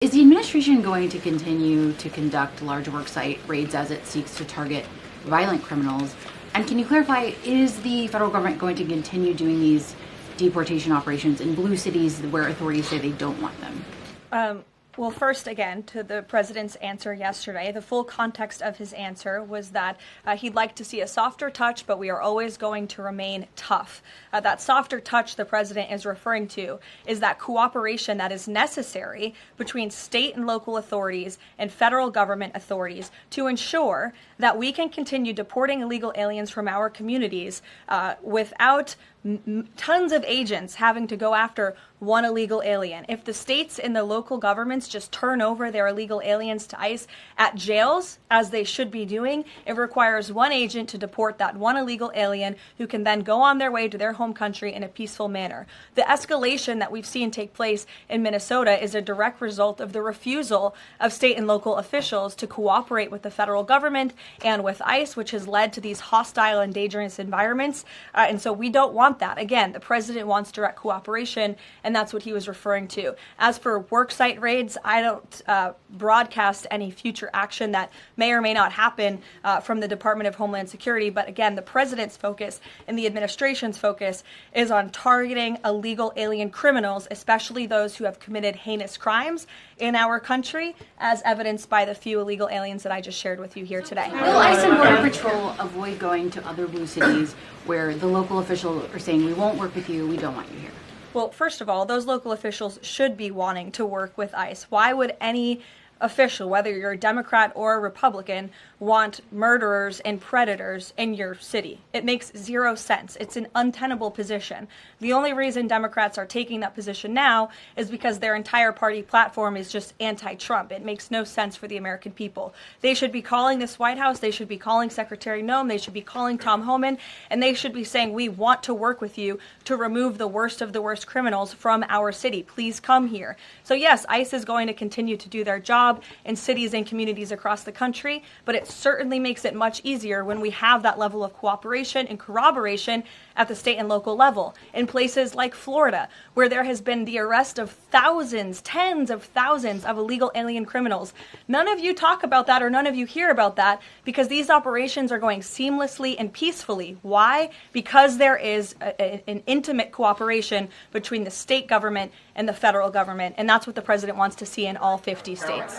Is the administration going to continue to conduct large worksite raids as it seeks to target violent criminals? And can you clarify, is the federal government going to continue doing these deportation operations in blue cities where authorities say they don't want them? Well, first, again, to the president's answer yesterday, the full context of his answer was that he'd like to see a softer touch, but we are always going to remain tough. That softer touch the president is referring to is that cooperation that is necessary between state and local authorities and federal government authorities to ensure that we can continue deporting illegal aliens from our communities without tons of agents having to go after one illegal alien. If the states and the local governments just turn over their illegal aliens to ICE at jails, as they should be doing, it requires one agent to deport that one illegal alien who can then go on their way to their home country in a peaceful manner. The escalation that we've seen take place in Minnesota is a direct result of the refusal of state and local officials to cooperate with the federal government and with ICE, which has led to these hostile and dangerous environments. And so we don't want that. Again, the president wants direct cooperation, and that's what he was referring to. As for worksite raids, I don't broadcast any future action that may or may not happen from the Department of Homeland Security. But again, the president's focus and the administration's focus is on targeting illegal alien criminals, especially those who have committed heinous crimes in our country, as evidenced by the few illegal aliens that I just shared with you here today. Will ICE and Border Patrol avoid going to other blue cities where the local officials are saying, we won't work with you, we don't want you here? Well, first of all, those local officials should be wanting to work with ICE. Why would any official, whether you're a Democrat or a Republican, want murderers and predators in your city? It makes zero sense. It's an untenable position. The only reason Democrats are taking that position now is because their entire party platform is just anti-Trump. It makes no sense for the American people. They should be calling this White House, they should be calling Secretary Noem, they should be calling Tom Homan, and they should be saying, we want to work with you to remove the worst of the worst criminals from our city. Please come here. So yes, ICE is going to continue to do their job in cities and communities across the country, but it certainly makes it much easier when we have that level of cooperation and corroboration at the state and local level. In places like Florida, where there has been the arrest of thousands, tens of thousands of illegal alien criminals. None of you talk about that, or none of you hear about that, because these operations are going seamlessly and peacefully. Why? Because there is an intimate cooperation between the state government and the federal government, and that's what the president wants to see in all 50 states.